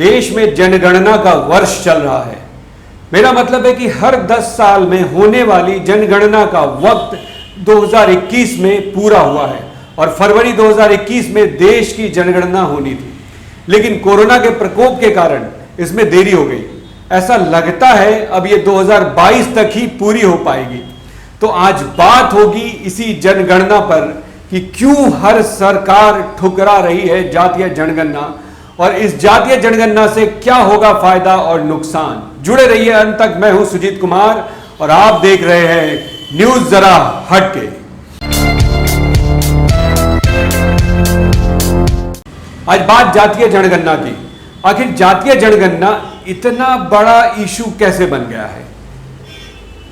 देश में जनगणना का वर्ष चल रहा है। मेरा मतलब है कि हर 10 साल में होने वाली जनगणना का वक्त 2021 में पूरा हुआ है और फरवरी 2021 में देश की जनगणना होनी थी, लेकिन कोरोना के प्रकोप के कारण इसमें देरी हो गई। ऐसा लगता है अब ये 2022 तक ही पूरी हो पाएगी। तो आज बात होगी इसी जनगणना पर कि क्यों हर सरकार ठुकरा रही है जातीय जनगणना और इस जातीय जनगणना से क्या होगा फायदा और नुकसान। जुड़े रहिए अंत तक। मैं हूं सुजीत कुमार और आप देख रहे हैं न्यूज जरा हटके। आज बात जातीय जनगणना की। आखिर जातीय जनगणना इतना बड़ा इशू कैसे बन गया है?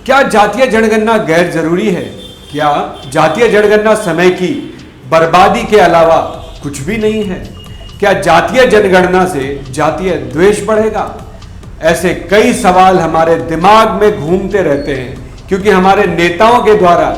क्या जातीय जनगणना गैर जरूरी है? क्या जातीय जनगणना समय की बर्बादी के अलावा कुछ भी नहीं है? क्या जातीय जनगणना से जातीय द्वेष बढ़ेगा? ऐसे कई सवाल हमारे दिमाग में घूमते रहते हैं क्योंकि हमारे नेताओं के द्वारा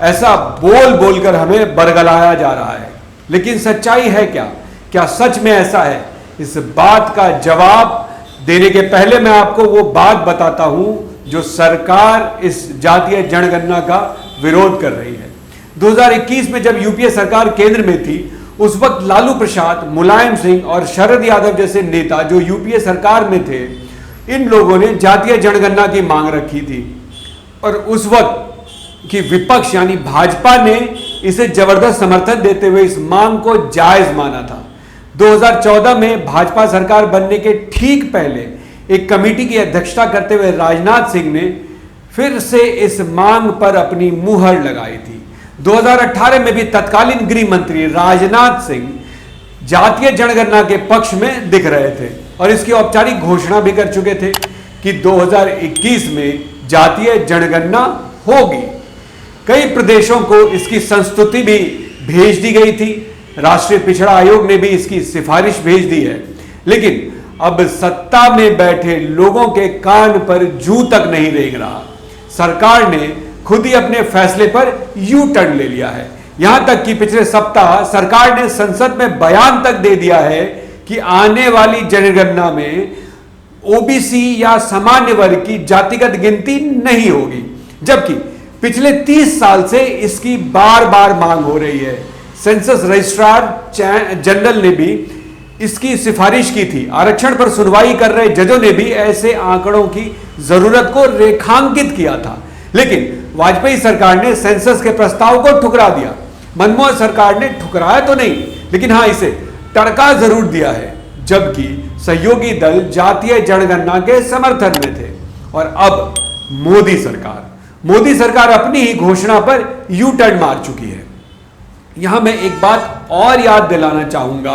ऐसा बोल बोलकर हमें बरगलाया जा रहा है। लेकिन सच्चाई है क्या? क्या सच में ऐसा है? इस बात का जवाब देने के पहले मैं आपको वो बात बताता हूं जो सरकार इस जातीय जनगणना का विरोध कर रही है। 2021 में जब यूपीए सरकार केंद्र में थी, उस वक्त लालू प्रसाद, मुलायम सिंह और शरद यादव जैसे नेता जो यूपीए सरकार में थे, इन लोगों ने जातीय जनगणना की मांग रखी थी और उस वक्त की विपक्ष यानी भाजपा ने इसे जबरदस्त समर्थन देते हुए इस मांग को जायज माना था। 2014 में भाजपा सरकार बनने के ठीक पहले एक कमेटी की अध्यक्षता करते हुए राजनाथ सिंह ने फिर से इस मांग पर अपनी मुहर लगाई थी। 2018 में भी तत्कालीन गृह मंत्री राजनाथ सिंह जातीय जनगणना के पक्ष में दिख रहे थे और इसकी औपचारिक घोषणा भी कर चुके थे कि 2021 में जातीय जनगणना होगी। कई प्रदेशों को इसकी संस्तुति भी भेज दी गई थी। राष्ट्रीय पिछड़ा आयोग ने भी इसकी सिफारिश भेज दी है, लेकिन अब सत्ता में बैठे लोगों के कान पर जूं तक नहीं रेंग रहा। सरकार ने खुद ही अपने फैसले पर यू टर्न ले लिया है। यहां तक कि पिछले सप्ताह सरकार ने संसद में बयान तक दे दिया है कि आने वाली जनगणना में ओबीसी या सामान्य वर्ग की जातिगत गिनती नहीं होगी, जबकि पिछले 30 साल से इसकी बार बार मांग हो रही है। सेंसस रजिस्ट्रार जनरल ने भी इसकी सिफारिश की थी। आरक्षण पर सुनवाई कर रहे जजों ने भी ऐसे आंकड़ों की जरूरत को रेखांकित किया था, लेकिन वाजपेयी सरकार ने सेंसस के प्रस्ताव को ठुकरा दिया। मनमोहन सरकार ने ठुकराया तो नहीं, लेकिन हां इसे तड़का जरूर दिया है, जबकि सहयोगी दल जातीय जनगणना के समर्थन में थे। और अब मोदी सरकार अपनी ही घोषणा पर यू टर्न मार चुकी है। यहां मैं एक बात और याद दिलाना चाहूंगा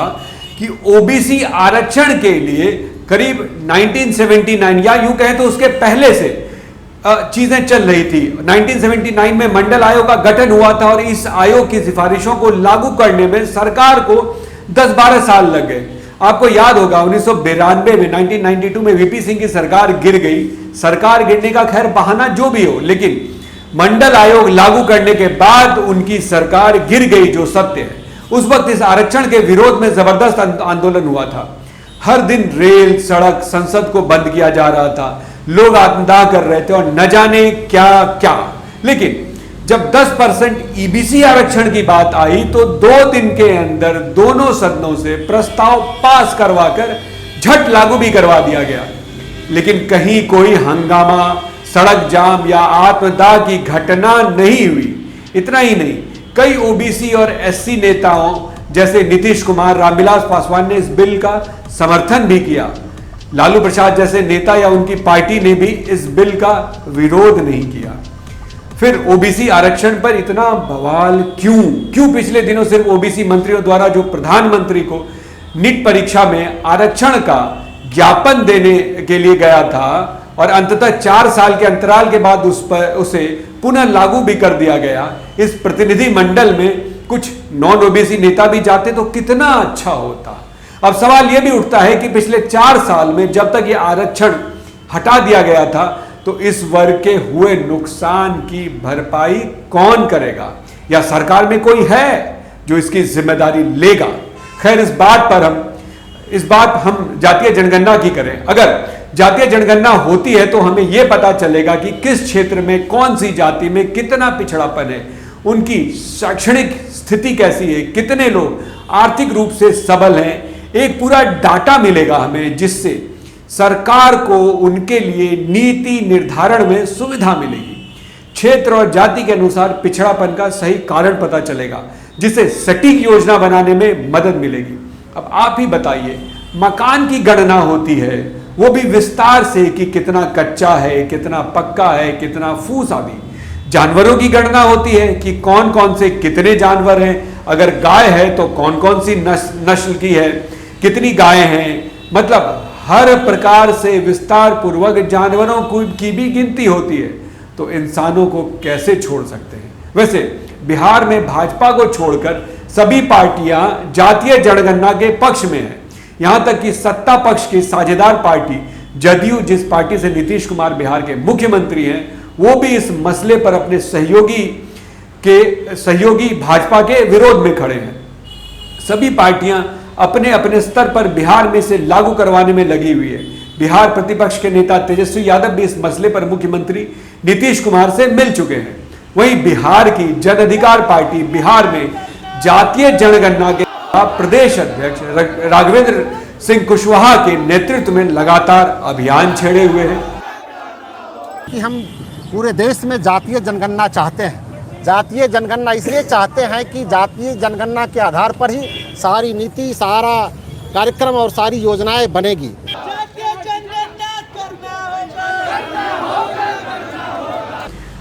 कि ओबीसी आरक्षण के लिए करीब 1979 या यूं कहें तो उसके पहले से चीजें चल रही थी। 1979 में मंडल आयोग का गठन हुआ था और इस आयोग की सिफारिशों को लागू करने में सरकार को 10-12 साल लग गए। आपको याद होगा 1992 में 1992 में वीपी सिंह की सरकार गिर गई। सरकार गिरने का खैर बहाना जो भी हो, लेकिन मंडल आयोग लागू करने के बाद उनकी सरकार गिर गई, जो सत्य है। उस वक्त इस आरक्षण के विरोध में जबरदस्त आंदोलन हुआ था। हर दिन रेल, सड़क, संसद को बंद किया जा रहा था। लोग आत्मदाह कर रहे थे और न जाने क्या क्या। लेकिन जब 10% ईबीसी आरक्षण की बात आई तो 2 दिन के अंदर दोनों सदनों से प्रस्ताव पास करवाकर झट लागू भी करवा दिया गया। लेकिन कहीं कोई हंगामा, सड़क जाम या आत्मदाह की घटना नहीं हुई। इतना ही नहीं, कई ओबीसी और एससी नेताओं जैसे नीतीश कुमार, रामविलास पासवान ने इस बिल का समर्थन भी किया। लालू प्रसाद जैसे नेता या उनकी पार्टी ने भी इस बिल का विरोध नहीं किया। फिर ओबीसी आरक्षण पर इतना बवाल क्यों पिछले दिनों सिर्फ ओबीसी मंत्रियों द्वारा जो प्रधानमंत्री को नीट परीक्षा में आरक्षण का ज्ञापन देने के लिए गया था और अंततः 4 साल के अंतराल के बाद उसे पुनः लागू भी कर दिया गया। इस प्रतिनिधि मंडल में कुछ नॉन ओबीसी नेता भी जाते तो कितना अच्छा होता। अब सवाल यह भी उठता है कि पिछले 4 साल में जब तक यह आरक्षण हटा दिया गया था तो इस वर्ग के हुए नुकसान की भरपाई कौन करेगा, या सरकार में कोई है जो इसकी जिम्मेदारी लेगा? खैर, इस बात पर हम इस बात हम जातीय जनगणना की करें, अगर जातीय जनगणना होती है तो हमें यह पता चलेगा कि किस क्षेत्र में कौन सी जाति में कितना पिछड़ापन है, उनकी शैक्षणिक स्थिति कैसी है, कितने लोग आर्थिक रूप से सबल हैं। एक पूरा डाटा मिलेगा हमें, जिससे सरकार को उनके लिए नीति निर्धारण में सुविधा मिलेगी। क्षेत्र और जाति के अनुसार पिछड़ापन का सही कारण पता चलेगा, जिससे सटीक योजना बनाने में मदद मिलेगी। अब आप ही बताइए, मकान की गणना होती है, वो भी विस्तार से कि कितना कच्चा है, कितना पक्का है, कितना फूस आदि। जानवरों की गणना होती है कि कौन कौन से कितने जानवर हैं, अगर गाय है तो कौन कौन सी नस्ल की है, कितनी गायें हैं, मतलब हर प्रकार से विस्तार पूर्वक जानवरों की भी गिनती होती है। तो इंसानों को कैसे छोड़ सकते हैं। वैसे बिहार में भाजपा को छोड़कर सभी पार्टियां जातीय जनगणना के पक्ष में हैं। यहां तक कि सत्ता पक्ष की साझेदार पार्टी जदयू, जिस पार्टी से नीतीश कुमार बिहार के मुख्यमंत्री हैं, वो भी इस मसले पर अपने सहयोगी भाजपा के विरोध में खड़े हैं। सभी पार्टियां अपने अपने स्तर पर बिहार में इसे लागू करवाने में लगी हुई है। बिहार प्रतिपक्ष के नेता तेजस्वी यादव भी इस मसले पर मुख्यमंत्री नीतीश कुमार से मिल चुके हैं। वहीं बिहार की जन अधिकार पार्टी बिहार में जातीय जनगणना के प्रदेश अध्यक्ष राघवेंद्र सिंह कुशवाहा के नेतृत्व में लगातार अभियान छेड़े हुए हैं कि हम पूरे देश में जातीय जनगणना चाहते हैं। जातीय जनगणना इसलिए चाहते हैं कि जातीय जनगणना के आधार पर ही सारी नीति, सारा कार्यक्रम और सारी योजनाएं बनेगी।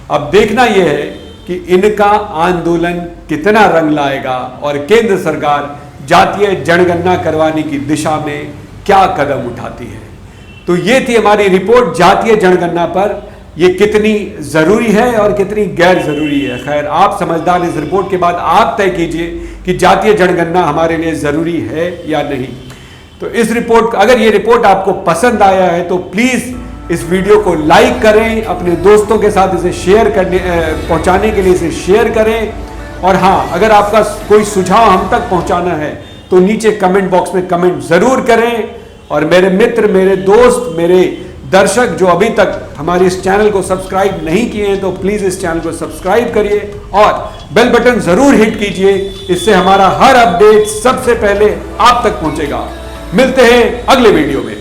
अब देखना यह है कि इनका आंदोलन कितना रंग लाएगा और केंद्र सरकार जातीय जनगणना करवाने की दिशा में क्या कदम उठाती है। तो ये थी हमारी रिपोर्ट जातीय जनगणना पर, ये कितनी जरूरी है और कितनी गैर जरूरी है। खैर, आप समझदार, इस रिपोर्ट के बाद आप तय कीजिए कि जातीय जनगणना हमारे लिए जरूरी है या नहीं। तो इस रिपोर्ट, अगर ये रिपोर्ट आपको पसंद आया है तो प्लीज इस वीडियो को लाइक करें, अपने दोस्तों के साथ इसे शेयर करने पहुंचाने के लिए इसे शेयर करें। और हाँ, अगर आपका कोई सुझाव हम तक पहुंचाना है तो नीचे कमेंट बॉक्स में कमेंट जरूर करें। और मेरे मित्र, मेरे दोस्त, मेरे दर्शक जो अभी तक हमारे इस चैनल को सब्सक्राइब नहीं किए हैं तो प्लीज इस चैनल को सब्सक्राइब करिए और बेल बटन जरूर हिट कीजिए। इससे हमारा हर अपडेट सबसे पहले आप तक पहुंचेगा। मिलते हैं अगले वीडियो में।